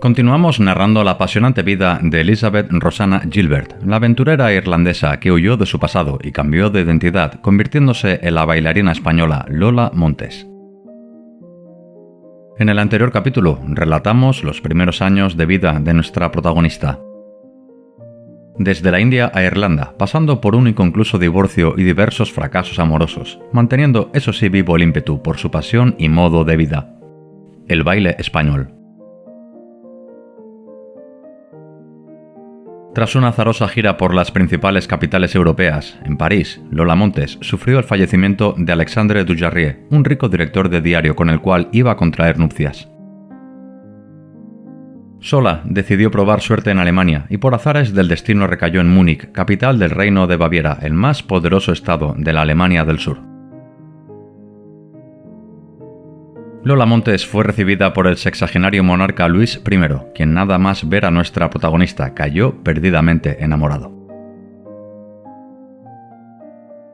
Continuamos narrando la apasionante vida de Elizabeth Rosanna Gilbert, la aventurera irlandesa que huyó de su pasado y cambió de identidad, convirtiéndose en la bailarina española Lola Montes. En el anterior capítulo relatamos los primeros años de vida de nuestra protagonista. Desde la India a Irlanda, pasando por un inconcluso divorcio y diversos fracasos amorosos, manteniendo eso sí vivo el ímpetu por su pasión y modo de vida: el baile español. Tras una azarosa gira por las principales capitales europeas, en París, Lola Montes sufrió el fallecimiento de Alexandre Dujarrier, un rico director de diario con el cual iba a contraer nupcias. Sola decidió probar suerte en Alemania y por azares del destino recayó en Múnich, capital del Reino de Baviera, el más poderoso estado de la Alemania del Sur. Lola Montes fue recibida por el sexagenario monarca Luis I, quien nada más ver a nuestra protagonista cayó perdidamente enamorado.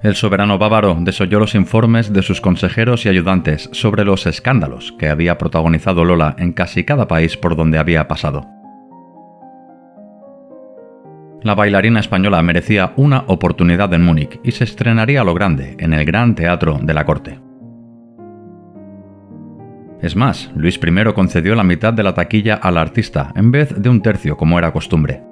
El soberano bávaro desoyó los informes de sus consejeros y ayudantes sobre los escándalos que había protagonizado Lola en casi cada país por donde había pasado. La bailarina española merecía una oportunidad en Múnich y se estrenaría a lo grande en el Gran Teatro de la Corte. Es más, Luis I concedió la mitad de la taquilla al artista en vez de un tercio como era costumbre.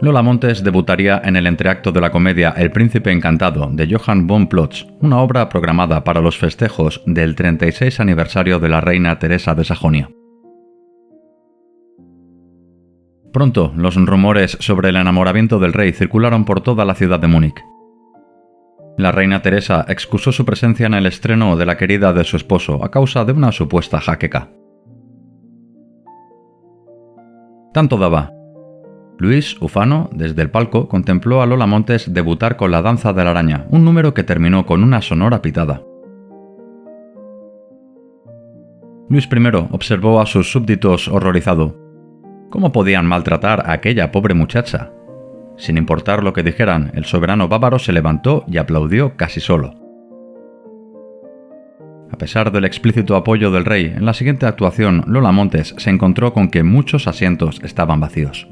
Lola Montes debutaría en el entreacto de la comedia El Príncipe Encantado de Johann von Plotz, una obra programada para los festejos del 36 aniversario de la reina Teresa de Sajonia. Pronto, los rumores sobre el enamoramiento del rey circularon por toda la ciudad de Múnich. La reina Teresa excusó su presencia en el estreno de La querida de su esposo a causa de una supuesta jaqueca. Tanto daba. Luis, ufano, desde el palco, contempló a Lola Montes debutar con La danza de la araña, un número que terminó con una sonora pitada. Luis I observó a sus súbditos horrorizado. ¿Cómo podían maltratar a aquella pobre muchacha? Sin importar lo que dijeran, el soberano bávaro se levantó y aplaudió casi solo. A pesar del explícito apoyo del rey, en la siguiente actuación Lola Montes se encontró con que muchos asientos estaban vacíos.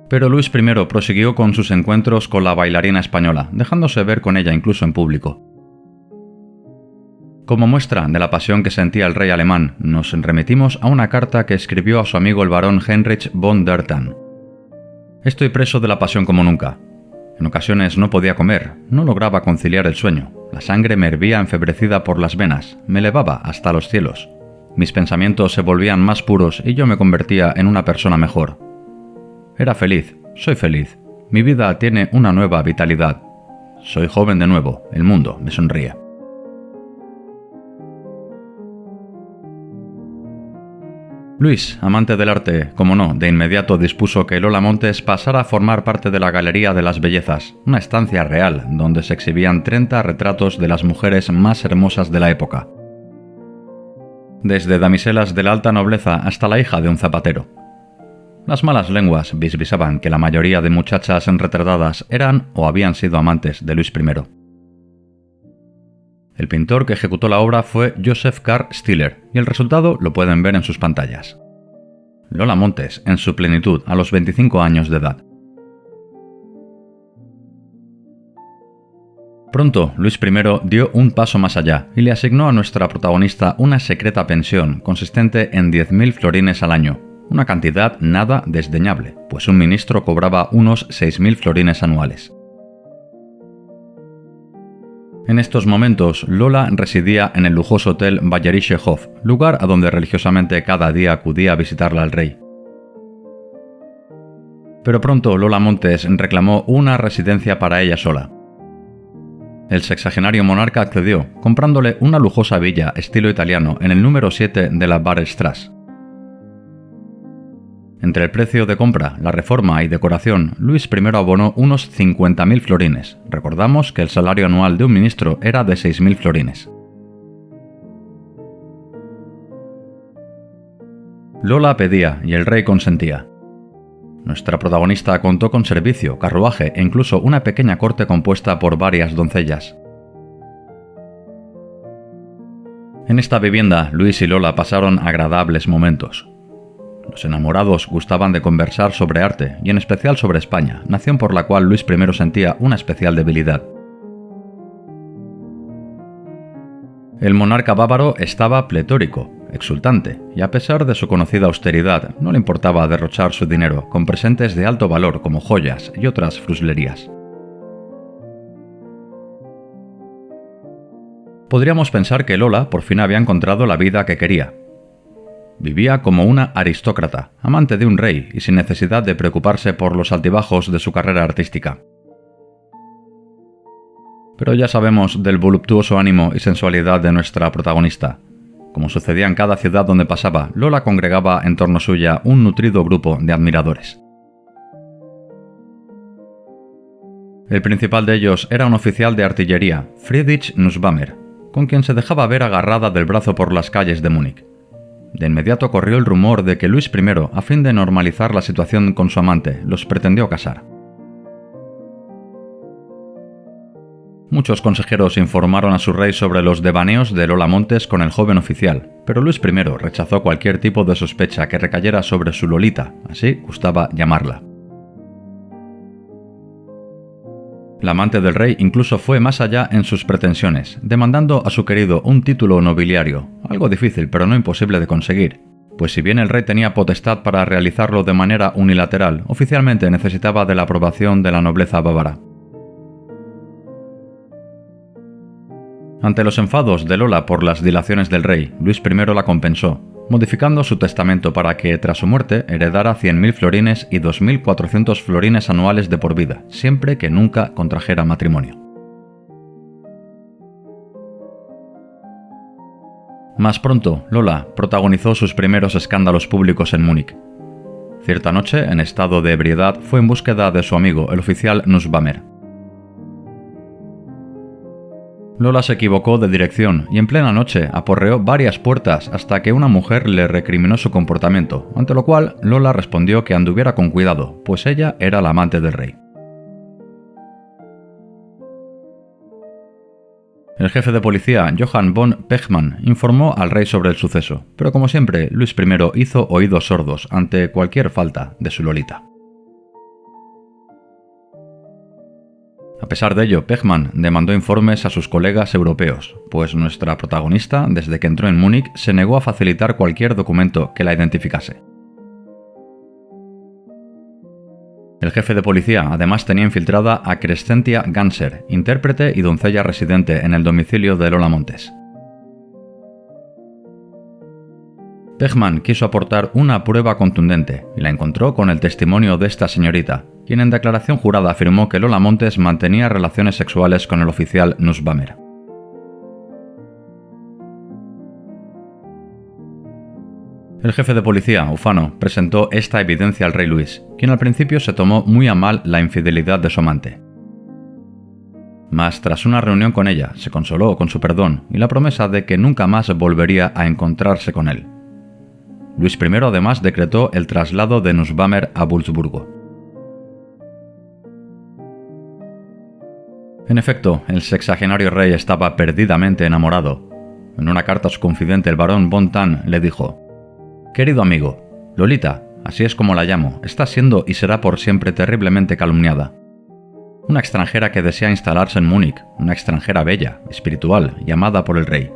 Pero Luis I prosiguió con sus encuentros con la bailarina española, dejándose ver con ella incluso en público. Como muestra de la pasión que sentía el rey alemán, nos remitimos a una carta que escribió a su amigo el barón Heinrich von der Thann. Estoy preso de la pasión como nunca. En ocasiones no podía comer, no lograba conciliar el sueño, la sangre me hervía enfebrecida por las venas, me elevaba hasta los cielos. Mis pensamientos se volvían más puros y yo me convertía en una persona mejor. Era feliz, soy feliz, mi vida tiene una nueva vitalidad. Soy joven de nuevo, el mundo me sonríe. Luis, amante del arte, como no, de inmediato dispuso que Lola Montes pasara a formar parte de la Galería de las Bellezas, una estancia real donde se exhibían 30 retratos de las mujeres más hermosas de la época. Desde damiselas de la alta nobleza hasta la hija de un zapatero. Las malas lenguas bisbisaban que la mayoría de muchachas retratadas eran o habían sido amantes de Luis I. El pintor que ejecutó la obra fue Joseph Karl Stiller, y el resultado lo pueden ver en sus pantallas. Lola Montes, en su plenitud, a los 25 años de edad. Pronto, Luis I dio un paso más allá y le asignó a nuestra protagonista una secreta pensión consistente en 10.000 florines al año, una cantidad nada desdeñable, pues un ministro cobraba unos 6.000 florines anuales. En estos momentos, Lola residía en el lujoso hotel Bayerische Hof, lugar a donde religiosamente cada día acudía a visitarla el rey. Pero pronto Lola Montes reclamó una residencia para ella sola. El sexagenario monarca accedió, comprándole una lujosa villa estilo italiano en el número 7 de la Barrelstrasse. Entre el precio de compra, la reforma y decoración, Luis I abonó unos 50.000 florines. Recordamos que el salario anual de un ministro era de 6.000 florines. Lola pedía y el rey consentía. Nuestra protagonista contó con servicio, carruaje e incluso una pequeña corte compuesta por varias doncellas. En esta vivienda, Luis y Lola pasaron agradables momentos. Los enamorados gustaban de conversar sobre arte y en especial sobre España, nación por la cual Luis I sentía una especial debilidad. El monarca bávaro estaba pletórico, exultante, y a pesar de su conocida austeridad, no le importaba derrochar su dinero con presentes de alto valor como joyas y otras fruslerías. Podríamos pensar que Lola por fin había encontrado la vida que quería. Vivía como una aristócrata, amante de un rey y sin necesidad de preocuparse por los altibajos de su carrera artística. Pero ya sabemos del voluptuoso ánimo y sensualidad de nuestra protagonista. Como sucedía en cada ciudad donde pasaba, Lola congregaba en torno suya un nutrido grupo de admiradores. El principal de ellos era un oficial de artillería, Friedrich Nussbaumer, con quien se dejaba ver agarrada del brazo por las calles de Múnich. De inmediato corrió el rumor de que Luis I, a fin de normalizar la situación con su amante, los pretendió casar. Muchos consejeros informaron a su rey sobre los devaneos de Lola Montes con el joven oficial, pero Luis I rechazó cualquier tipo de sospecha que recayera sobre su Lolita, así gustaba llamarla. La amante del rey incluso fue más allá en sus pretensiones, demandando a su querido un título nobiliario, algo difícil pero no imposible de conseguir, pues si bien el rey tenía potestad para realizarlo de manera unilateral, oficialmente necesitaba de la aprobación de la nobleza bávara. Ante los enfados de Lola por las dilaciones del rey, Luis I la compensó, modificando su testamento para que, tras su muerte, heredara 100.000 florines y 2.400 florines anuales de por vida, siempre que nunca contrajera matrimonio. Más pronto, Lola protagonizó sus primeros escándalos públicos en Múnich. Cierta noche, en estado de ebriedad, fue en búsqueda de su amigo, el oficial Nussbaumer. Lola se equivocó de dirección y en plena noche aporreó varias puertas hasta que una mujer le recriminó su comportamiento, ante lo cual Lola respondió que anduviera con cuidado, pues ella era la amante del rey. El jefe de policía, Johann von Pechmann, informó al rey sobre el suceso, pero como siempre, Luis I hizo oídos sordos ante cualquier falta de su Lolita. A pesar de ello, Pechmann demandó informes a sus colegas europeos, pues nuestra protagonista, desde que entró en Múnich, se negó a facilitar cualquier documento que la identificase. El jefe de policía además tenía infiltrada a Crescentia Ganser, intérprete y doncella residente en el domicilio de Lola Montes. Pechmann quiso aportar una prueba contundente y la encontró con el testimonio de esta señorita, quien en declaración jurada afirmó que Lola Montes mantenía relaciones sexuales con el oficial Nussbaumer. El jefe de policía, Ufano, presentó esta evidencia al rey Luis, quien al principio se tomó muy a mal la infidelidad de su amante. Mas tras una reunión con ella, se consoló con su perdón y la promesa de que nunca más volvería a encontrarse con él. Luis I además decretó el traslado de Nussbaumer a Wurzburgo. En efecto, el sexagenario rey estaba perdidamente enamorado. En una carta a su confidente, el barón von Thun le dijo: «Querido amigo, Lolita, así es como la llamo, está siendo y será por siempre terriblemente calumniada. Una extranjera que desea instalarse en Múnich, una extranjera bella, espiritual y amada por el rey.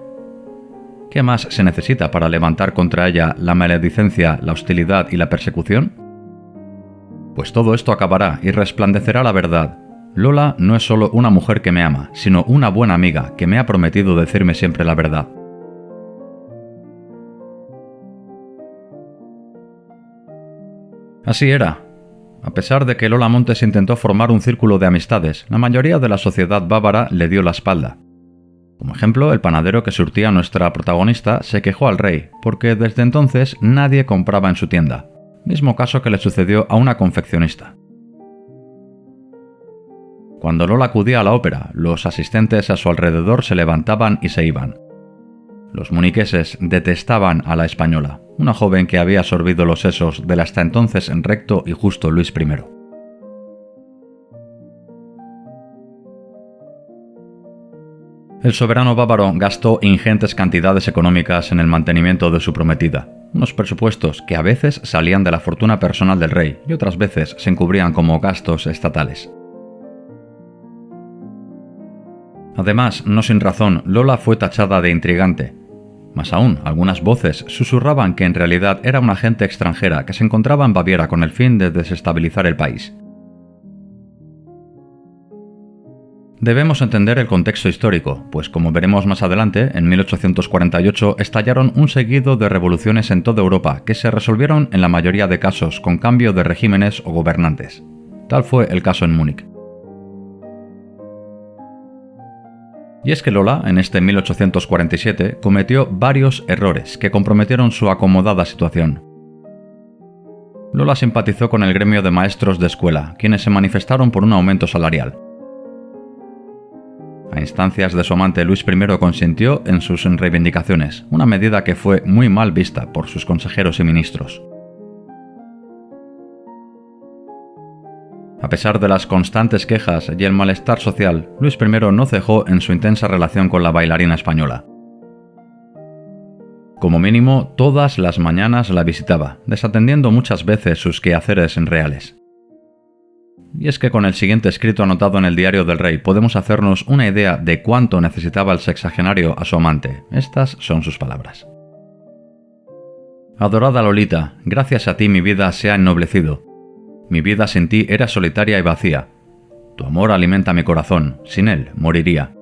¿Qué más se necesita para levantar contra ella la maledicencia, la hostilidad y la persecución? Pues todo esto acabará y resplandecerá la verdad. Lola no es solo una mujer que me ama, sino una buena amiga que me ha prometido decirme siempre la verdad». Así era. A pesar de que Lola Montes intentó formar un círculo de amistades, la mayoría de la sociedad bávara le dio la espalda. Como ejemplo, el panadero que surtía a nuestra protagonista se quejó al rey, porque desde entonces nadie compraba en su tienda, mismo caso que le sucedió a una confeccionista. Cuando Lola acudía a la ópera, los asistentes a su alrededor se levantaban y se iban. Los muniqueses detestaban a la española, una joven que había absorbido los sesos del hasta entonces recto y justo Luis I. El soberano bávaro gastó ingentes cantidades económicas en el mantenimiento de su prometida, unos presupuestos que a veces salían de la fortuna personal del rey y otras veces se encubrían como gastos estatales. Además, no sin razón, Lola fue tachada de intrigante. Más aún, algunas voces susurraban que en realidad era una agente extranjera que se encontraba en Baviera con el fin de desestabilizar el país. Debemos entender el contexto histórico, pues como veremos más adelante, en 1848 estallaron un seguido de revoluciones en toda Europa que se resolvieron en la mayoría de casos con cambio de regímenes o gobernantes. Tal fue el caso en Múnich. Y es que Lola, en este 1847, cometió varios errores que comprometieron su acomodada situación. Lola simpatizó con el gremio de maestros de escuela, quienes se manifestaron por un aumento salarial. A instancias de su amante Luis I consintió en sus reivindicaciones, una medida que fue muy mal vista por sus consejeros y ministros. A pesar de las constantes quejas y el malestar social, Luis I no cejó en su intensa relación con la bailarina española. Como mínimo, todas las mañanas la visitaba, desatendiendo muchas veces sus quehaceres reales. Y es que con el siguiente escrito anotado en el diario del rey podemos hacernos una idea de cuánto necesitaba el sexagenario a su amante. Estas son sus palabras. Adorada Lolita, gracias a ti mi vida se ha ennoblecido. Mi vida sin ti era solitaria y vacía. Tu amor alimenta mi corazón, sin él moriría.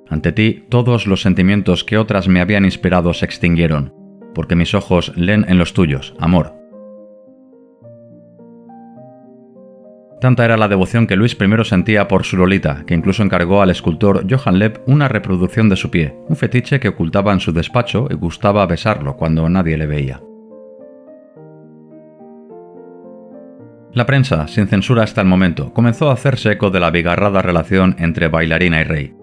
Ante ti todos los sentimientos que otras me habían inspirado se extinguieron, porque mis ojos leen en los tuyos, amor. Tanta era la devoción que Luis I sentía por su Lolita, que incluso encargó al escultor Johann Lepp una reproducción de su pie, un fetiche que ocultaba en su despacho y gustaba besarlo cuando nadie le veía. La prensa, sin censura hasta el momento, comenzó a hacerse eco de la abigarrada relación entre bailarina y rey.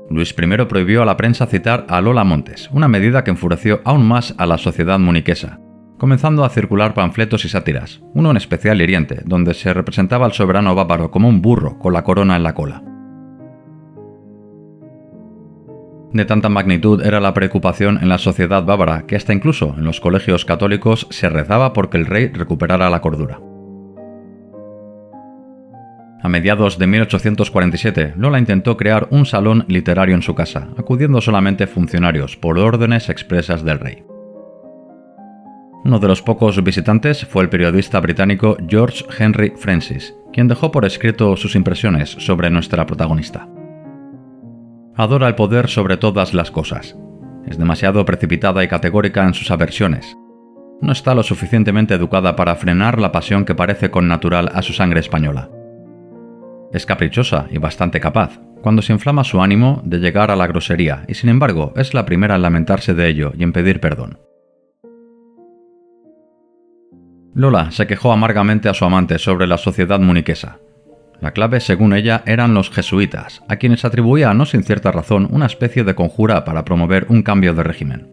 Luis I prohibió a la prensa citar a Lola Montes, una medida que enfureció aún más a la sociedad muniquesa, comenzando a circular panfletos y sátiras, uno en especial hiriente, donde se representaba al soberano bávaro como un burro con la corona en la cola. De tanta magnitud era la preocupación en la sociedad bávara que hasta incluso en los colegios católicos se rezaba porque el rey recuperara la cordura. A mediados de 1847, Lola intentó crear un salón literario en su casa, acudiendo solamente funcionarios por órdenes expresas del rey. Uno de los pocos visitantes fue el periodista británico George Henry Francis, quien dejó por escrito sus impresiones sobre nuestra protagonista. Adora el poder sobre todas las cosas. Es demasiado precipitada y categórica en sus aversiones. No está lo suficientemente educada para frenar la pasión que parece connatural a su sangre española. Es caprichosa y bastante capaz, cuando se inflama su ánimo, de llegar a la grosería, y sin embargo es la primera en lamentarse de ello y en pedir perdón. Lola se quejó amargamente a su amante sobre la sociedad muniquesa. La clave, según ella, eran los jesuitas, a quienes atribuía, no sin cierta razón, una especie de conjura para promover un cambio de régimen.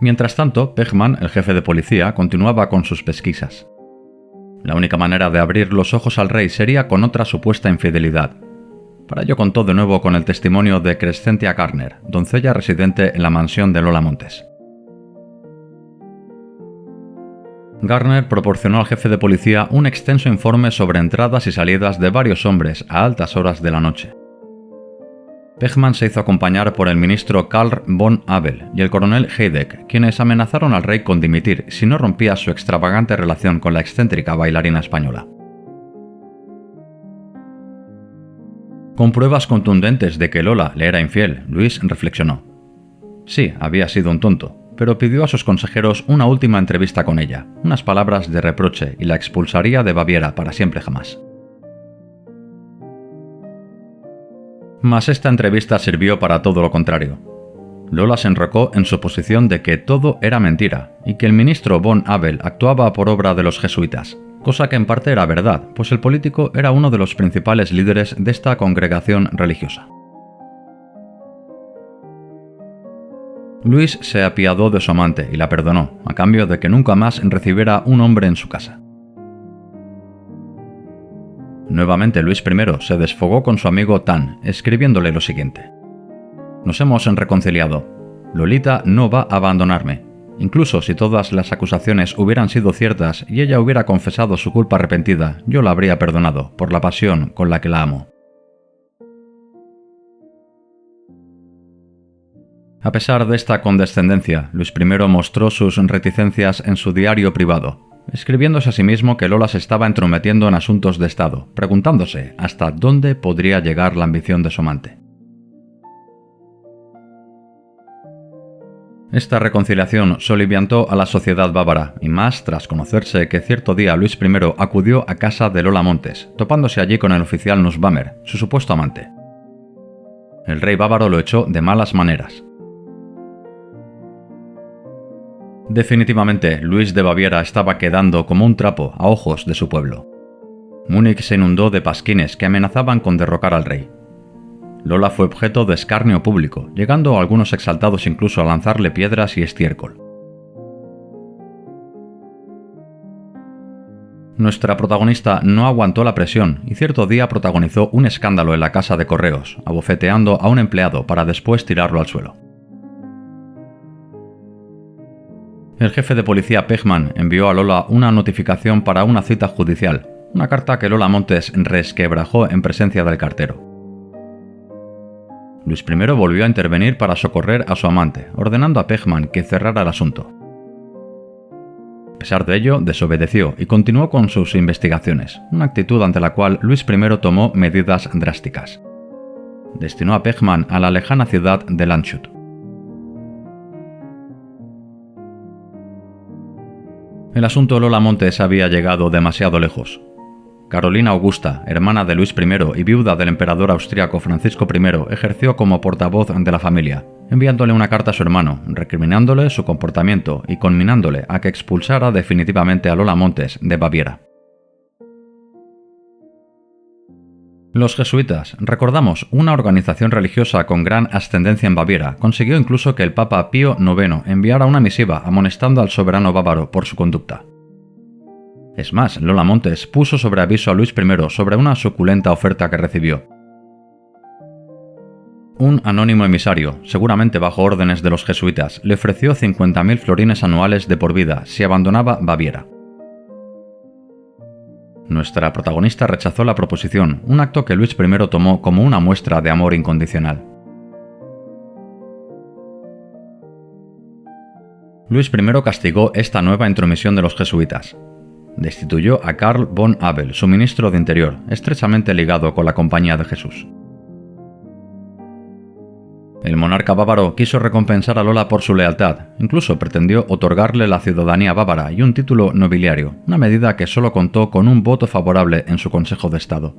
Mientras tanto, Pechmann, el jefe de policía, continuaba con sus pesquisas. La única manera de abrir los ojos al rey sería con otra supuesta infidelidad. Para ello contó de nuevo con el testimonio de Crescentia Garner, doncella residente en la mansión de Lola Montes. Garner proporcionó al jefe de policía un extenso informe sobre entradas y salidas de varios hombres a altas horas de la noche. Pechmann se hizo acompañar por el ministro Karl von Abel y el coronel Heideck, quienes amenazaron al rey con dimitir si no rompía su extravagante relación con la excéntrica bailarina española. Con pruebas contundentes de que Lola le era infiel, Luis reflexionó. Sí, había sido un tonto, pero pidió a sus consejeros una última entrevista con ella, unas palabras de reproche y la expulsaría de Baviera para siempre jamás. Mas esta entrevista sirvió para todo lo contrario. Lola se enrocó en su posición de que todo era mentira y que el ministro von Abel actuaba por obra de los jesuitas, cosa que en parte era verdad, pues el político era uno de los principales líderes de esta congregación religiosa. Luis se apiadó de su amante y la perdonó, a cambio de que nunca más recibiera un hombre en su casa. Nuevamente Luis I se desfogó con su amigo Tan, escribiéndole lo siguiente: «Nos hemos reconciliado. Lolita no va a abandonarme. Incluso si todas las acusaciones hubieran sido ciertas y ella hubiera confesado su culpa arrepentida, yo la habría perdonado, por la pasión con la que la amo». A pesar de esta condescendencia, Luis I mostró sus reticencias en su diario privado, escribiéndose a sí mismo que Lola se estaba entrometiendo en asuntos de Estado, preguntándose hasta dónde podría llegar la ambición de su amante. Esta reconciliación soliviantó a la sociedad bávara, y más tras conocerse que cierto día Luis I acudió a casa de Lola Montes, topándose allí con el oficial Nussbaumer, su supuesto amante. El rey bávaro lo echó de malas maneras. Definitivamente, Luis de Baviera estaba quedando como un trapo a ojos de su pueblo. Múnich se inundó de pasquines que amenazaban con derrocar al rey. Lola fue objeto de escarnio público, llegando algunos exaltados incluso a lanzarle piedras y estiércol. Nuestra protagonista no aguantó la presión y cierto día protagonizó un escándalo en la casa de correos, abofeteando a un empleado para después tirarlo al suelo. El jefe de policía Pechmann envió a Lola una notificación para una cita judicial, una carta que Lola Montes resquebrajó en presencia del cartero. Luis I volvió a intervenir para socorrer a su amante, ordenando a Pechmann que cerrara el asunto. A pesar de ello, desobedeció y continuó con sus investigaciones, una actitud ante la cual Luis I tomó medidas drásticas. Destinó a Pechmann a la lejana ciudad de Landshut. El asunto Lola Montes había llegado demasiado lejos. Carolina Augusta, hermana de Luis I y viuda del emperador austríaco Francisco I, ejerció como portavoz de la familia, enviándole una carta a su hermano, recriminándole su comportamiento y conminándole a que expulsara definitivamente a Lola Montes de Baviera. Los jesuitas, recordamos, una organización religiosa con gran ascendencia en Baviera, consiguió incluso que el Papa Pío IX enviara una misiva amonestando al soberano bávaro por su conducta. Es más, Lola Montes puso sobre aviso a Luis I sobre una suculenta oferta que recibió. Un anónimo emisario, seguramente bajo órdenes de los jesuitas, le ofreció 50.000 florines anuales de por vida si abandonaba Baviera. Nuestra protagonista rechazó la proposición, un acto que Luis I tomó como una muestra de amor incondicional. Luis I castigó esta nueva intromisión de los jesuitas. Destituyó a Karl von Abel, su ministro de Interior, estrechamente ligado con la Compañía de Jesús. El monarca bávaro quiso recompensar a Lola por su lealtad, incluso pretendió otorgarle la ciudadanía bávara y un título nobiliario, una medida que solo contó con un voto favorable en su Consejo de Estado.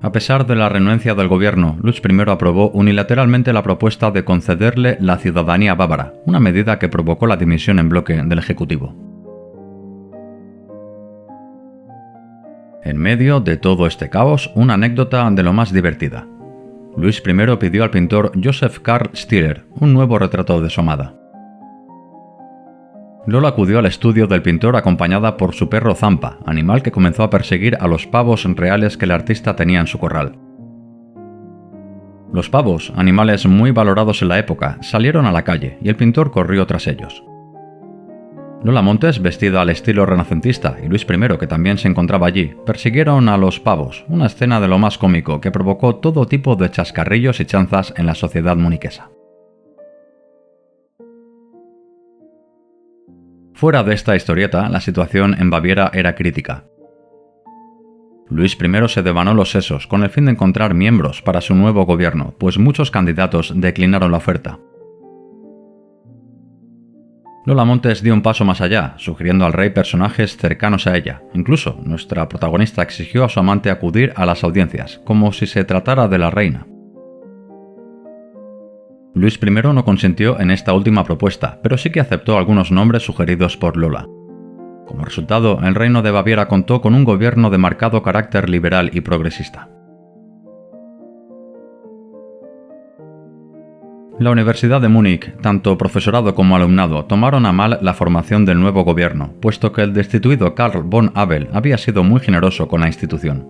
A pesar de la renuencia del gobierno, Luis I aprobó unilateralmente la propuesta de concederle la ciudadanía bávara, una medida que provocó la dimisión en bloque del Ejecutivo. En medio de todo este caos, una anécdota de lo más divertida. Luis I pidió al pintor Joseph Karl Stieler un nuevo retrato de su amada. Lola acudió al estudio del pintor acompañada por su perro Zampa, animal que comenzó a perseguir a los pavos reales que el artista tenía en su corral. Los pavos, animales muy valorados en la época, salieron a la calle y el pintor corrió tras ellos. Lola Montes, vestida al estilo renacentista, y Luis I, que también se encontraba allí, persiguieron a los pavos, una escena de lo más cómico que provocó todo tipo de chascarrillos y chanzas en la sociedad muniquesa. Fuera de esta historieta, la situación en Baviera era crítica. Luis I se devanó los sesos con el fin de encontrar miembros para su nuevo gobierno, pues muchos candidatos declinaron la oferta. Lola Montes dio un paso más allá, sugiriendo al rey personajes cercanos a ella. Incluso, nuestra protagonista exigió a su amante acudir a las audiencias, como si se tratara de la reina. Luis I no consintió en esta última propuesta, pero sí que aceptó algunos nombres sugeridos por Lola. Como resultado, el reino de Baviera contó con un gobierno de marcado carácter liberal y progresista. La Universidad de Múnich, tanto profesorado como alumnado, tomaron a mal la formación del nuevo gobierno, puesto que el destituido Karl von Abel había sido muy generoso con la institución.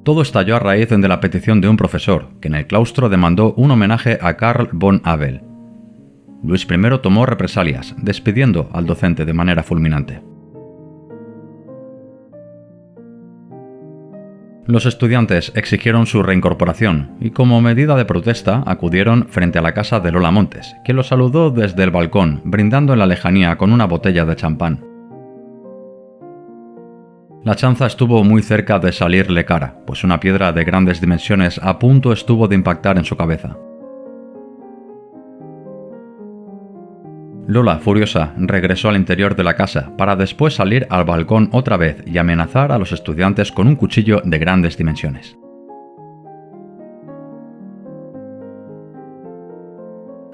Todo estalló a raíz de la petición de un profesor, que en el claustro demandó un homenaje a Karl von Abel. Luis I tomó represalias, despidiendo al docente de manera fulminante. Los estudiantes exigieron su reincorporación y como medida de protesta acudieron frente a la casa de Lola Montes, quien los saludó desde el balcón, brindando en la lejanía con una botella de champán. La chanza estuvo muy cerca de salirle cara, pues una piedra de grandes dimensiones a punto estuvo de impactar en su cabeza. Lola, furiosa, regresó al interior de la casa para después salir al balcón otra vez y amenazar a los estudiantes con un cuchillo de grandes dimensiones.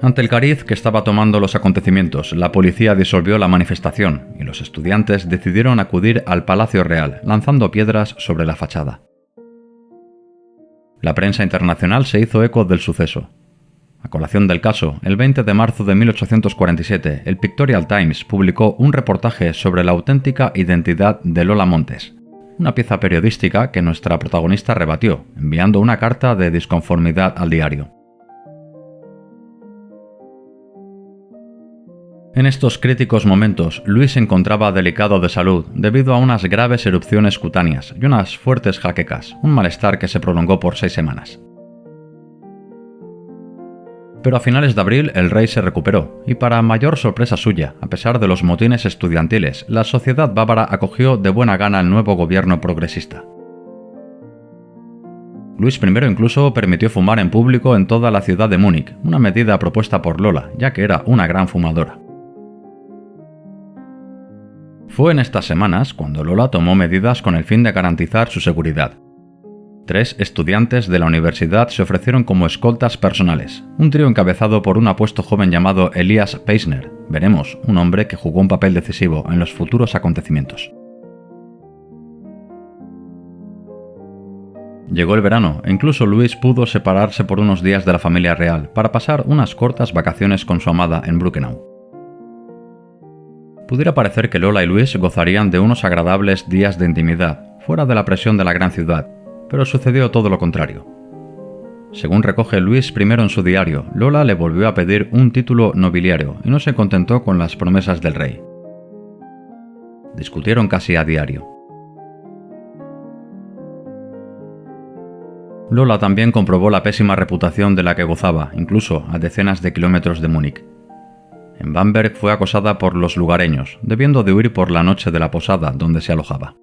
Ante el cariz que estaba tomando los acontecimientos, la policía disolvió la manifestación y los estudiantes decidieron acudir al Palacio Real, lanzando piedras sobre la fachada. La prensa internacional se hizo eco del suceso. A colación del caso, el 20 de marzo de 1847, el Pictorial Times publicó un reportaje sobre la auténtica identidad de Lola Montes, una pieza periodística que nuestra protagonista rebatió, enviando una carta de disconformidad al diario. En estos críticos momentos, Luis se encontraba delicado de salud debido a unas graves erupciones cutáneas y unas fuertes jaquecas, un malestar que se prolongó por 6 semanas. Pero a finales de abril el rey se recuperó, y para mayor sorpresa suya, a pesar de los motines estudiantiles, la sociedad bávara acogió de buena gana el nuevo gobierno progresista. Luis I incluso permitió fumar en público en toda la ciudad de Múnich, una medida propuesta por Lola, ya que era una gran fumadora. Fue en estas semanas cuando Lola tomó medidas con el fin de garantizar su seguridad. 3 estudiantes de la universidad se ofrecieron como escoltas personales, un trío encabezado por un apuesto joven llamado Elias Peisner, veremos, un hombre que jugó un papel decisivo en los futuros acontecimientos. Llegó el verano e incluso Luis pudo separarse por unos días de la familia real para pasar unas cortas vacaciones con su amada en Brückenau. Pudiera parecer que Lola y Luis gozarían de unos agradables días de intimidad, fuera de la presión de la gran ciudad, pero sucedió todo lo contrario. Según recoge Luis I en su diario, Lola le volvió a pedir un título nobiliario y no se contentó con las promesas del rey. Discutieron casi a diario. Lola también comprobó la pésima reputación de la que gozaba, incluso a decenas de kilómetros de Múnich. En Bamberg fue acosada por los lugareños, debiendo de huir por la noche de la posada donde se alojaba.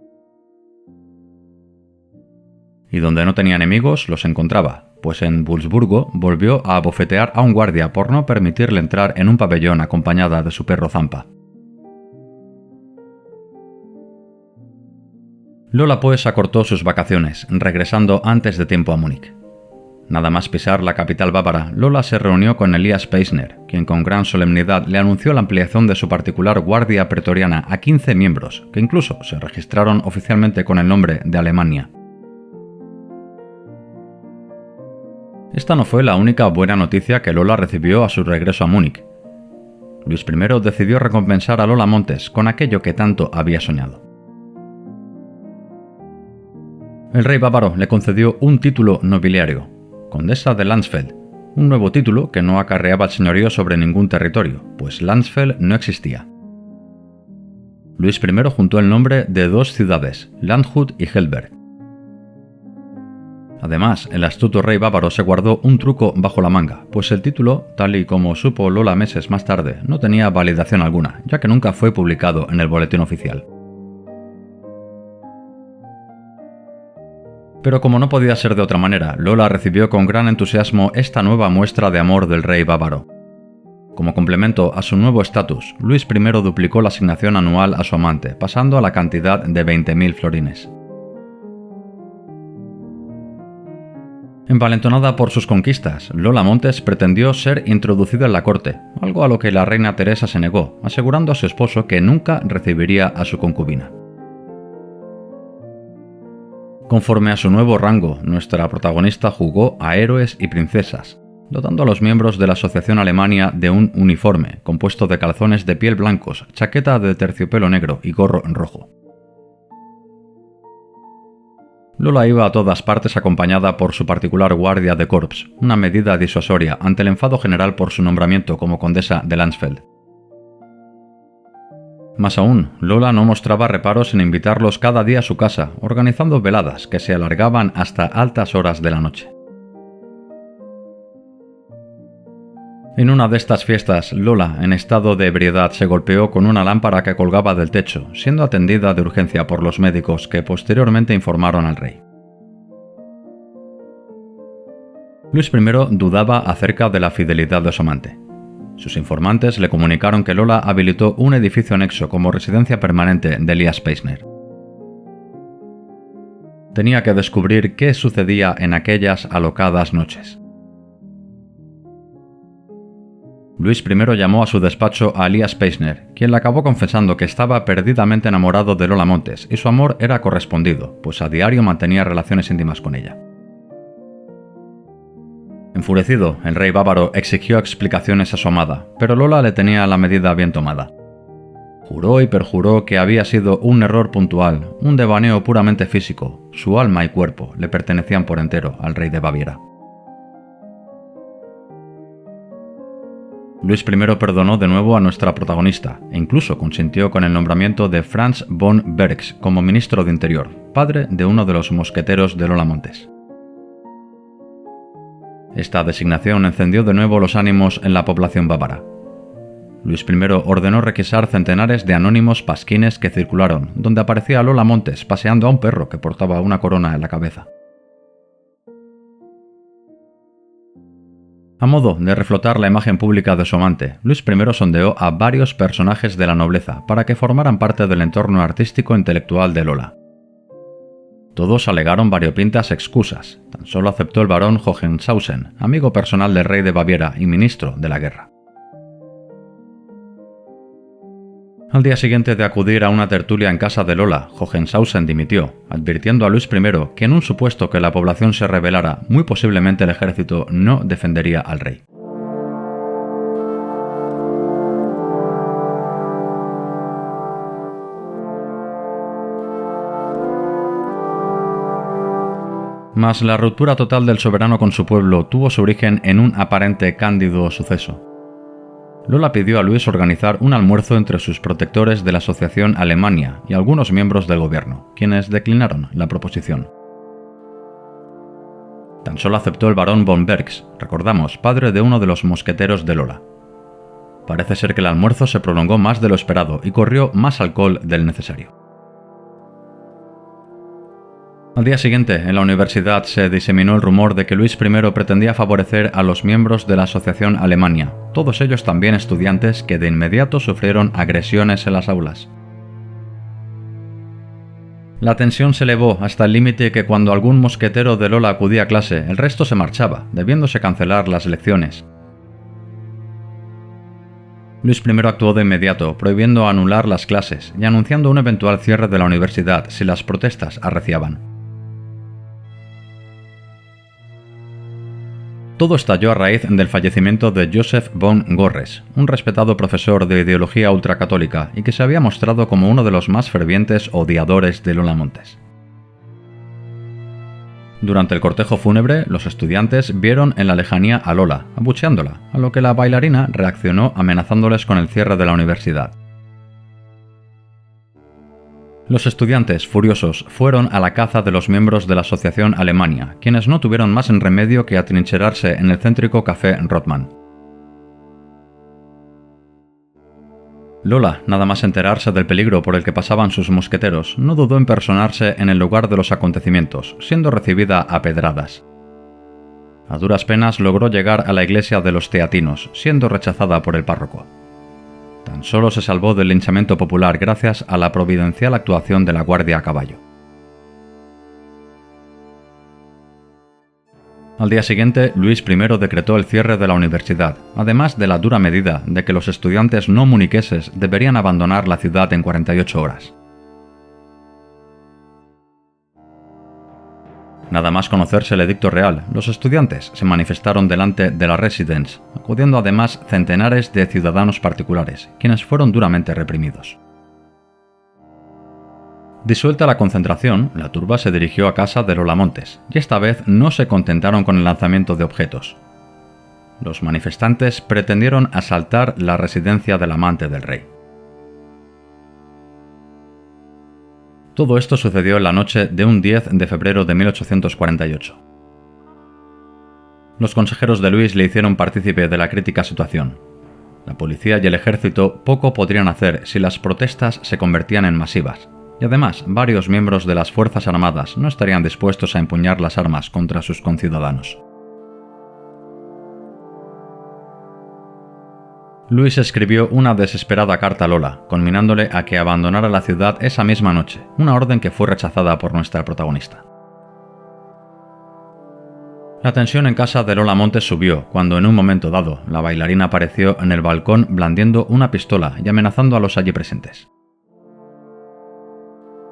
Y donde no tenía enemigos, los encontraba, pues en Wurzburgo volvió a abofetear a un guardia por no permitirle entrar en un pabellón acompañada de su perro Zampa. Lola pues acortó sus vacaciones, regresando antes de tiempo a Múnich. Nada más pisar la capital bávara, Lola se reunió con Elias Peisner, quien con gran solemnidad le anunció la ampliación de su particular guardia pretoriana a 15 miembros, que incluso se registraron oficialmente con el nombre de Alemania. Esta no fue la única buena noticia que Lola recibió a su regreso a Múnich. Luis I decidió recompensar a Lola Montes con aquello que tanto había soñado. El rey bávaro le concedió un título nobiliario, Condesa de Landsfeld, un nuevo título que no acarreaba el señorío sobre ningún territorio, pues Landsfeld no existía. Luis I juntó el nombre de 2 ciudades, Landshut y Hellberg. Además, el astuto rey bávaro se guardó un truco bajo la manga, pues el título, tal y como supo Lola meses más tarde, no tenía validación alguna, ya que nunca fue publicado en el boletín oficial. Pero como no podía ser de otra manera, Lola recibió con gran entusiasmo esta nueva muestra de amor del rey bávaro. Como complemento a su nuevo estatus, Luis I duplicó la asignación anual a su amante, pasando a la cantidad de 20.000 florines. Envalentonada por sus conquistas, Lola Montes pretendió ser introducida en la corte, algo a lo que la reina Teresa se negó, asegurando a su esposo que nunca recibiría a su concubina. Conforme a su nuevo rango, nuestra protagonista jugó a héroes y princesas, dotando a los miembros de la Asociación Alemania de un uniforme, compuesto de calzones de piel blancos, chaqueta de terciopelo negro y gorro rojo. Lola iba a todas partes acompañada por su particular guardia de corps, una medida disuasoria ante el enfado general por su nombramiento como condesa de Landsfeld. Más aún, Lola no mostraba reparos en invitarlos cada día a su casa, organizando veladas que se alargaban hasta altas horas de la noche. En una de estas fiestas, Lola, en estado de ebriedad, se golpeó con una lámpara que colgaba del techo, siendo atendida de urgencia por los médicos que posteriormente informaron al rey. Luis I dudaba acerca de la fidelidad de su amante. Sus informantes le comunicaron que Lola habilitó un edificio anexo como residencia permanente de Elias Peisner. Tenía que descubrir qué sucedía en aquellas alocadas noches. Luis I llamó a su despacho a Elias Peisner, quien le acabó confesando que estaba perdidamente enamorado de Lola Montes y su amor era correspondido, pues a diario mantenía relaciones íntimas con ella. Enfurecido, el rey bávaro exigió explicaciones a su amada, pero Lola le tenía la medida bien tomada. Juró y perjuró que había sido un error puntual, un devaneo puramente físico, su alma y cuerpo le pertenecían por entero al rey de Baviera. Luis I perdonó de nuevo a nuestra protagonista e incluso consintió con el nombramiento de Franz von Bergs como ministro de Interior, padre de uno de los mosqueteros de Lola Montes. Esta designación encendió de nuevo los ánimos en la población bávara. Luis I ordenó requisar centenares de anónimos pasquines que circularon, donde aparecía Lola Montes paseando a un perro que portaba una corona en la cabeza. A modo de reflotar la imagen pública de su amante, Luis I sondeó a varios personajes de la nobleza para que formaran parte del entorno artístico e intelectual de Lola. Todos alegaron variopintas excusas, tan solo aceptó el barón Hohenschausen, amigo personal del rey de Baviera y ministro de la guerra. Al día siguiente de acudir a una tertulia en casa de Lola, Hohenschausen dimitió, advirtiendo a Luis I que en un supuesto que la población se rebelara, muy posiblemente el ejército no defendería al rey. Mas la ruptura total del soberano con su pueblo tuvo su origen en un aparente cándido suceso. Lola pidió a Luis organizar un almuerzo entre sus protectores de la Asociación Alemania y algunos miembros del gobierno, quienes declinaron la proposición. Tan solo aceptó el barón von Bergs, recordamos, padre de uno de los mosqueteros de Lola. Parece ser que el almuerzo se prolongó más de lo esperado y corrió más alcohol del necesario. Al día siguiente, en la universidad se diseminó el rumor de que Luis I pretendía favorecer a los miembros de la Asociación Alemania, todos ellos también estudiantes que de inmediato sufrieron agresiones en las aulas. La tensión se elevó hasta el límite que cuando algún mosquetero de Lola acudía a clase, el resto se marchaba, debiéndose cancelar las lecciones. Luis I actuó de inmediato, prohibiendo anular las clases y anunciando un eventual cierre de la universidad si las protestas arreciaban. Todo estalló a raíz del fallecimiento de Joseph von Gorres, un respetado profesor de ideología ultracatólica y que se había mostrado como uno de los más fervientes odiadores de Lola Montes. Durante el cortejo fúnebre, los estudiantes vieron en la lejanía a Lola, abucheándola, a lo que la bailarina reaccionó amenazándoles con el cierre de la universidad. Los estudiantes, furiosos, fueron a la caza de los miembros de la Asociación Alemania, quienes no tuvieron más en remedio que atrincherarse en el céntrico café Rothmann. Lola, nada más enterarse del peligro por el que pasaban sus mosqueteros, no dudó en personarse en el lugar de los acontecimientos, siendo recibida a pedradas. A duras penas logró llegar a la iglesia de los teatinos, siendo rechazada por el párroco. Tan solo se salvó del linchamiento popular gracias a la providencial actuación de la guardia a caballo. Al día siguiente, Luis I decretó el cierre de la universidad, además de la dura medida de que los estudiantes no muniqueses deberían abandonar la ciudad en 48 horas. Nada más conocerse el edicto real, los estudiantes se manifestaron delante de la Residence, acudiendo además centenares de ciudadanos particulares, quienes fueron duramente reprimidos. Disuelta la concentración, la turba se dirigió a casa de Lola Montes, y esta vez no se contentaron con el lanzamiento de objetos. Los manifestantes pretendieron asaltar la residencia del amante del rey. Todo esto sucedió en la noche de un 10 de febrero de 1848. Los consejeros de Luis le hicieron partícipe de la crítica situación. La policía y el ejército poco podrían hacer si las protestas se convertían en masivas, y además varios miembros de las Fuerzas Armadas no estarían dispuestos a empuñar las armas contra sus conciudadanos. Luis escribió una desesperada carta a Lola, conminándole a que abandonara la ciudad esa misma noche, una orden que fue rechazada por nuestra protagonista. La tensión en casa de Lola Montes subió cuando en un momento dado la bailarina apareció en el balcón blandiendo una pistola y amenazando a los allí presentes.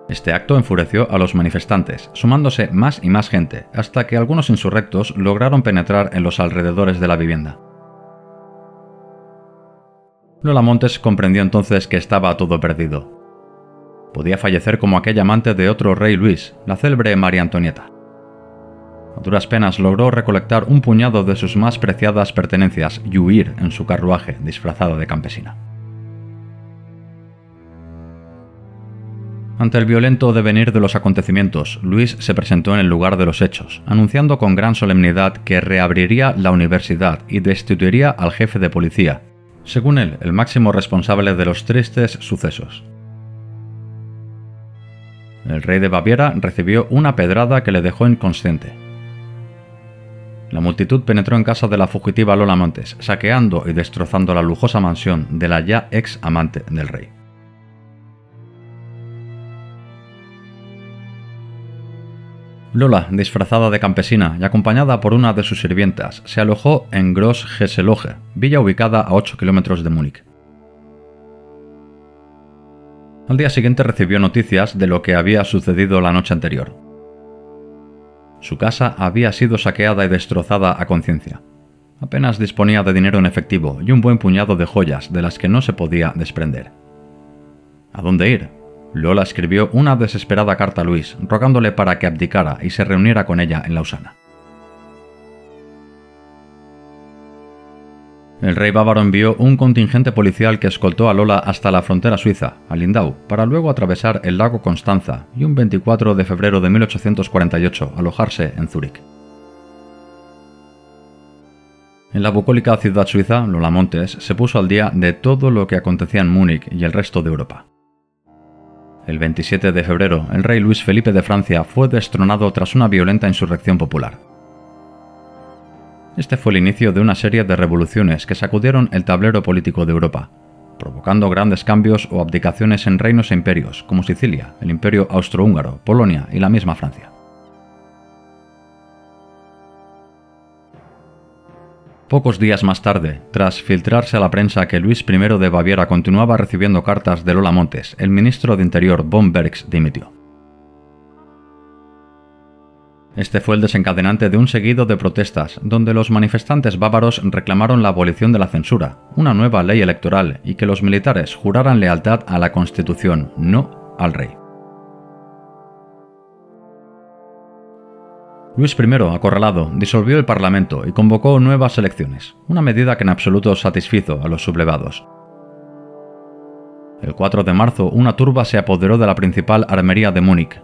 Este acto enfureció a los manifestantes, sumándose más y más gente, hasta que algunos insurrectos lograron penetrar en los alrededores de la vivienda. Lola Montes comprendió entonces que estaba todo perdido. Podía fallecer como aquella amante de otro rey Luis, la célebre María Antonieta. A duras penas logró recolectar un puñado de sus más preciadas pertenencias y huir en su carruaje disfrazada de campesina. Ante el violento devenir de los acontecimientos, Luis se presentó en el lugar de los hechos, anunciando con gran solemnidad que reabriría la universidad y destituiría al jefe de policía, según él, el máximo responsable de los tristes sucesos. El rey de Baviera recibió una pedrada que le dejó inconsciente. La multitud penetró en casa de la fugitiva Lola Montes, saqueando y destrozando la lujosa mansión de la ya ex amante del rey. Lola, disfrazada de campesina y acompañada por una de sus sirvientas, se alojó en Groß-Hesselhohe, villa ubicada a 8 kilómetros de Múnich. Al día siguiente recibió noticias de lo que había sucedido la noche anterior. Su casa había sido saqueada y destrozada a conciencia. Apenas disponía de dinero en efectivo y un buen puñado de joyas de las que no se podía desprender. ¿A dónde ir? Lola escribió una desesperada carta a Luis, rogándole para que abdicara y se reuniera con ella en Lausana. El rey bávaro envió un contingente policial que escoltó a Lola hasta la frontera suiza, a Lindau, para luego atravesar el lago Constanza y un 24 de febrero de 1848 alojarse en Zúrich. En la bucólica ciudad suiza, Lola Montes se puso al día de todo lo que acontecía en Múnich y el resto de Europa. El 27 de febrero, el rey Luis Felipe de Francia fue destronado tras una violenta insurrección popular. Este fue el inicio de una serie de revoluciones que sacudieron el tablero político de Europa, provocando grandes cambios o abdicaciones en reinos e imperios como Sicilia, el Imperio Austrohúngaro, Polonia y la misma Francia. Pocos días más tarde, tras filtrarse a la prensa que Luis I de Baviera continuaba recibiendo cartas de Lola Montes, el ministro de Interior von Bergs dimitió. Este fue el desencadenante de un seguido de protestas, donde los manifestantes bávaros reclamaron la abolición de la censura, una nueva ley electoral y que los militares juraran lealtad a la Constitución, no al rey. Luis I, acorralado, disolvió el Parlamento y convocó nuevas elecciones, una medida que en absoluto satisfizo a los sublevados. El 4 de marzo, una turba se apoderó de la principal armería de Múnich.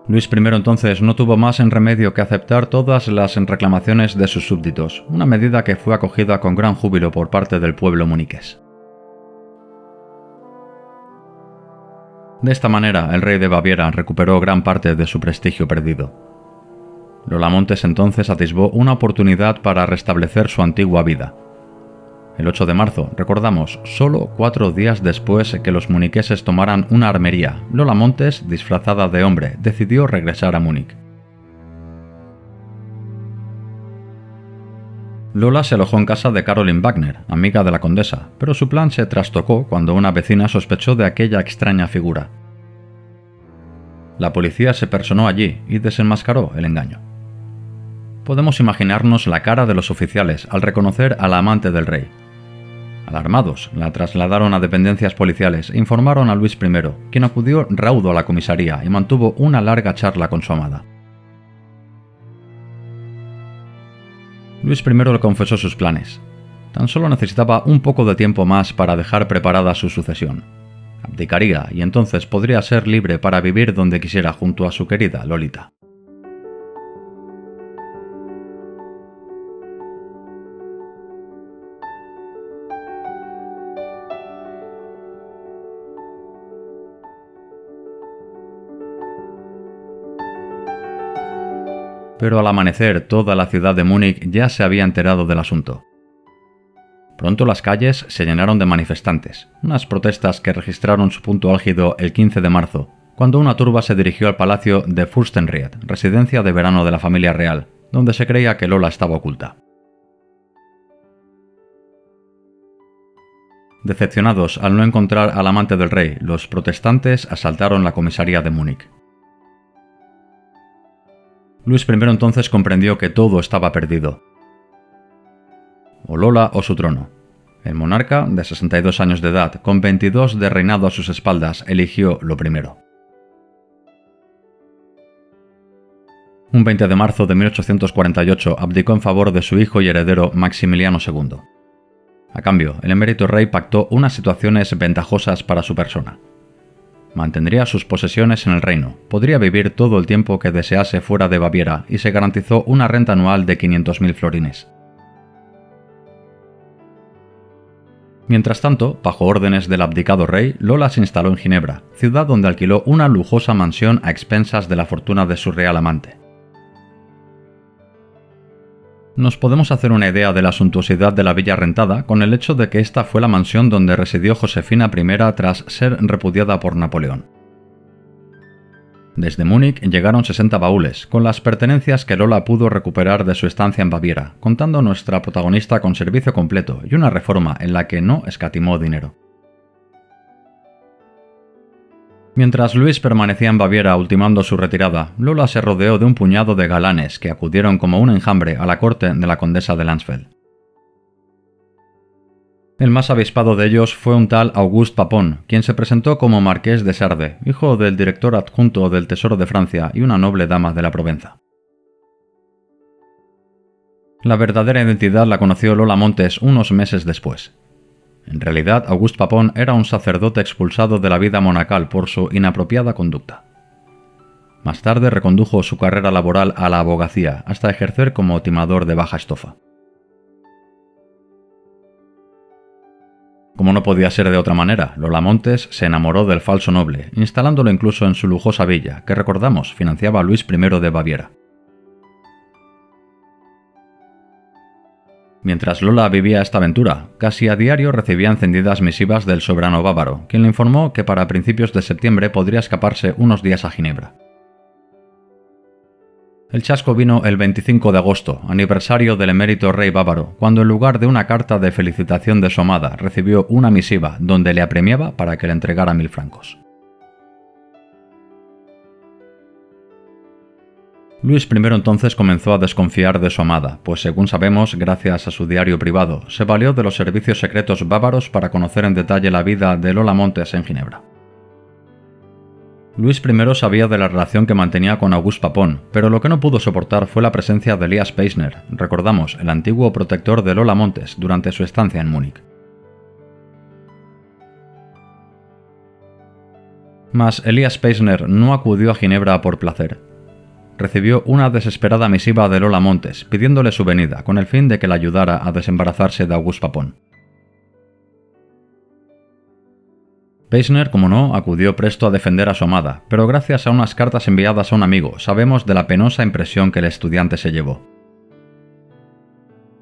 Luis I entonces no tuvo más en remedio que aceptar todas las reclamaciones de sus súbditos, una medida que fue acogida con gran júbilo por parte del pueblo muniqués. De esta manera, el rey de Baviera recuperó gran parte de su prestigio perdido. Lola Montes entonces atisbó una oportunidad para restablecer su antigua vida. El 8 de marzo, recordamos, solo 4 días después que los muniqueses tomaran una armería, Lola Montes, disfrazada de hombre, decidió regresar a Múnich. Lola se alojó en casa de Caroline Wagner, amiga de la condesa, pero su plan se trastocó cuando una vecina sospechó de aquella extraña figura. La policía se personó allí y desenmascaró el engaño. Podemos imaginarnos la cara de los oficiales al reconocer a la amante del rey. Alarmados, la trasladaron a dependencias policiales e informaron a Luis I, quien acudió raudo a la comisaría y mantuvo una larga charla con su amada. Luis I le confesó sus planes. Tan solo necesitaba un poco de tiempo más para dejar preparada su sucesión. Abdicaría y entonces podría ser libre para vivir donde quisiera junto a su querida Lolita. Pero al amanecer toda la ciudad de Múnich ya se había enterado del asunto. Pronto las calles se llenaron de manifestantes, unas protestas que registraron su punto álgido el 15 de marzo, cuando una turba se dirigió al palacio de Fürstenried, residencia de verano de la familia real, donde se creía que Lola estaba oculta. Decepcionados al no encontrar al amante del rey, los protestantes asaltaron la comisaría de Múnich. Luis I entonces comprendió que todo estaba perdido. O Lola o su trono. El monarca, de 62 años de edad, con 22 de reinado a sus espaldas, eligió lo primero. Un 20 de marzo de 1848 abdicó en favor de su hijo y heredero Maximiliano II. A cambio, el emérito rey pactó unas situaciones ventajosas para su persona. Mantendría sus posesiones en el reino, podría vivir todo el tiempo que desease fuera de Baviera y se garantizó una renta anual de 500.000 florines. Mientras tanto, bajo órdenes del abdicado rey, Lola se instaló en Ginebra, ciudad donde alquiló una lujosa mansión a expensas de la fortuna de su real amante. Nos podemos hacer una idea de la suntuosidad de la villa rentada con el hecho de que esta fue la mansión donde residió Josefina I tras ser repudiada por Napoleón. Desde Múnich llegaron 60 baúles, con las pertenencias que Lola pudo recuperar de su estancia en Baviera, contando nuestra protagonista con servicio completo y una reforma en la que no escatimó dinero. Mientras Luis permanecía en Baviera ultimando su retirada, Lola se rodeó de un puñado de galanes que acudieron como un enjambre a la corte de la condesa de Landsfeld. El más avispado de ellos fue un tal Auguste Papon, quien se presentó como marqués de Sarde, hijo del director adjunto del Tesoro de Francia y una noble dama de la Provenza. La verdadera identidad la conoció Lola Montes unos meses después. En realidad, Auguste Papon era un sacerdote expulsado de la vida monacal por su inapropiada conducta. Más tarde recondujo su carrera laboral a la abogacía, hasta ejercer como timador de baja estofa. Como no podía ser de otra manera, Lola Montes se enamoró del falso noble, instalándolo incluso en su lujosa villa, que recordamos financiaba Luis I de Baviera. Mientras Lola vivía esta aventura, casi a diario recibía encendidas misivas del soberano bávaro, quien le informó que para principios de septiembre podría escaparse unos días a Ginebra. El chasco vino el 25 de agosto, aniversario del emérito rey bávaro, cuando en lugar de una carta de felicitación de su amada recibió una misiva donde le apremiaba para que le entregara 1000 francos. Luis I entonces comenzó a desconfiar de su amada, pues según sabemos, gracias a su diario privado, se valió de los servicios secretos bávaros para conocer en detalle la vida de Lola Montes en Ginebra. Luis I sabía de la relación que mantenía con Auguste Papon, pero lo que no pudo soportar fue la presencia de Elias Peisner, recordamos, el antiguo protector de Lola Montes durante su estancia en Múnich. Mas Elias Peisner no acudió a Ginebra por placer. Recibió una desesperada misiva de Lola Montes pidiéndole su venida con el fin de que la ayudara a desembarazarse de Auguste Papon. Peisner, como no, acudió presto a defender a su amada, pero gracias a unas cartas enviadas a un amigo sabemos de la penosa impresión que el estudiante se llevó.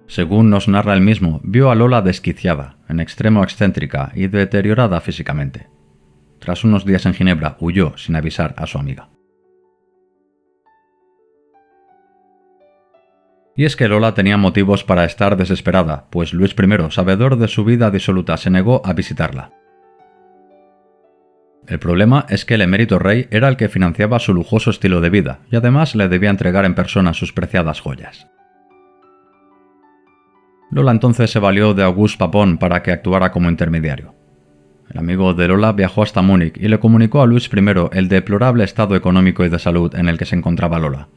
Según nos narra él mismo, vio a Lola desquiciada, en extremo excéntrica y deteriorada físicamente. Tras unos días en Ginebra, huyó sin avisar a su amiga. Y es que Lola tenía motivos para estar desesperada, pues Luis I, sabedor de su vida disoluta, se negó a visitarla. El problema es que el emérito rey era el que financiaba su lujoso estilo de vida y además le debía entregar en persona sus preciadas joyas. Lola entonces se valió de Auguste Papon para que actuara como intermediario. El amigo de Lola viajó hasta Múnich y le comunicó a Luis I el deplorable estado económico y de salud en el que se encontraba Lola.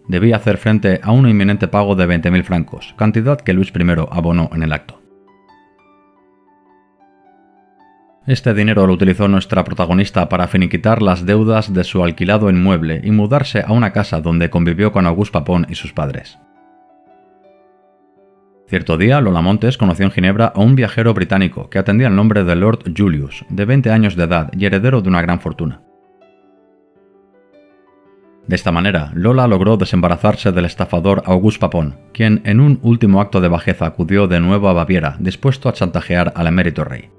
Debía hacer frente a un inminente pago de 20.000 francos, cantidad que Luis I abonó en el acto. Este dinero lo utilizó nuestra protagonista para finiquitar las deudas de su alquilado inmueble y mudarse a una casa donde convivió con Auguste Papon y sus padres. Cierto día, Lola Montes conoció en Ginebra a un viajero británico que atendía el nombre de Lord Julius, de 20 años de edad y heredero de una gran fortuna. De esta manera, Lola logró desembarazarse del estafador Auguste Papon, quien en un último acto de bajeza acudió de nuevo a Baviera, dispuesto a chantajear al emérito rey.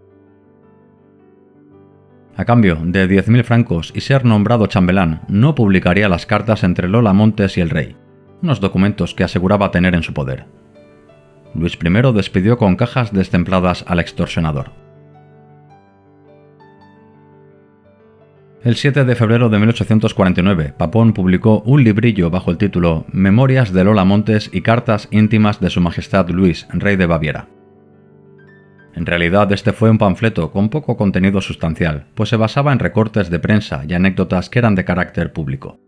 A cambio de 10.000 francos y ser nombrado chambelán, no publicaría las cartas entre Lola Montes y el rey, unos documentos que aseguraba tener en su poder. Luis I despidió con cajas destempladas al extorsionador. El 7 de febrero de 1849, Papon publicó un librillo bajo el título Memorias de Lola Montes y cartas íntimas de Su Majestad Luis, rey de Baviera. En realidad, este fue un panfleto con poco contenido sustancial, pues se basaba en recortes de prensa y anécdotas que eran de carácter público.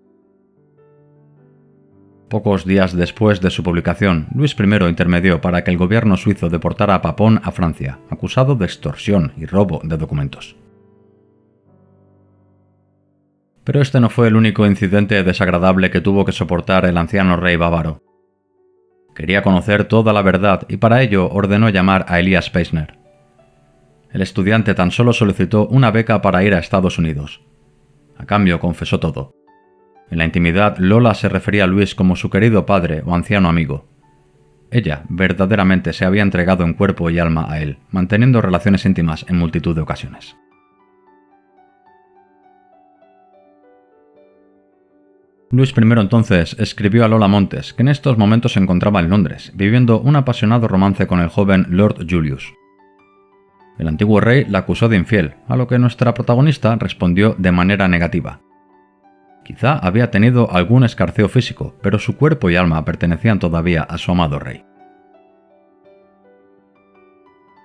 Pocos días después de su publicación, Luis I intermedió para que el gobierno suizo deportara a Papon a Francia, acusado de extorsión y robo de documentos. Pero este no fue el único incidente desagradable que tuvo que soportar el anciano rey bávaro. Quería conocer toda la verdad y para ello ordenó llamar a Elias Peisner. El estudiante tan solo solicitó una beca para ir a Estados Unidos. A cambio confesó todo. En la intimidad, Lola se refería a Luis como su querido padre o anciano amigo. Ella verdaderamente se había entregado en cuerpo y alma a él, manteniendo relaciones íntimas en multitud de ocasiones. Luis I entonces escribió a Lola Montes, que en estos momentos se encontraba en Londres, viviendo un apasionado romance con el joven Lord Julius. El antiguo rey la acusó de infiel, a lo que nuestra protagonista respondió de manera negativa. Quizá había tenido algún escarceo físico, pero su cuerpo y alma pertenecían todavía a su amado rey.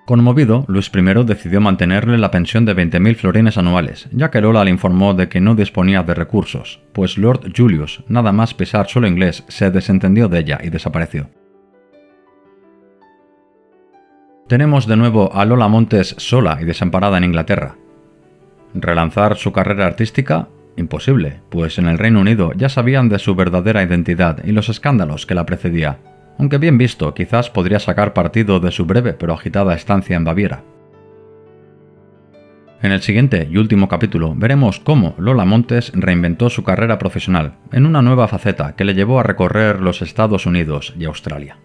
Conmovido, Luis I decidió mantenerle la pensión de 20.000 florines anuales, ya que Lola le informó de que no disponía de recursos, pues Lord Julius, nada más pisar suelo inglés, se desentendió de ella y desapareció. Tenemos de nuevo a Lola Montes sola y desamparada en Inglaterra. ¿Relanzar su carrera artística? Imposible, pues en el Reino Unido ya sabían de su verdadera identidad y los escándalos que la precedía, aunque bien visto quizás podría sacar partido de su breve pero agitada estancia en Baviera. En el siguiente y último capítulo veremos cómo Lola Montes reinventó su carrera profesional en una nueva faceta que le llevó a recorrer los Estados Unidos y Australia.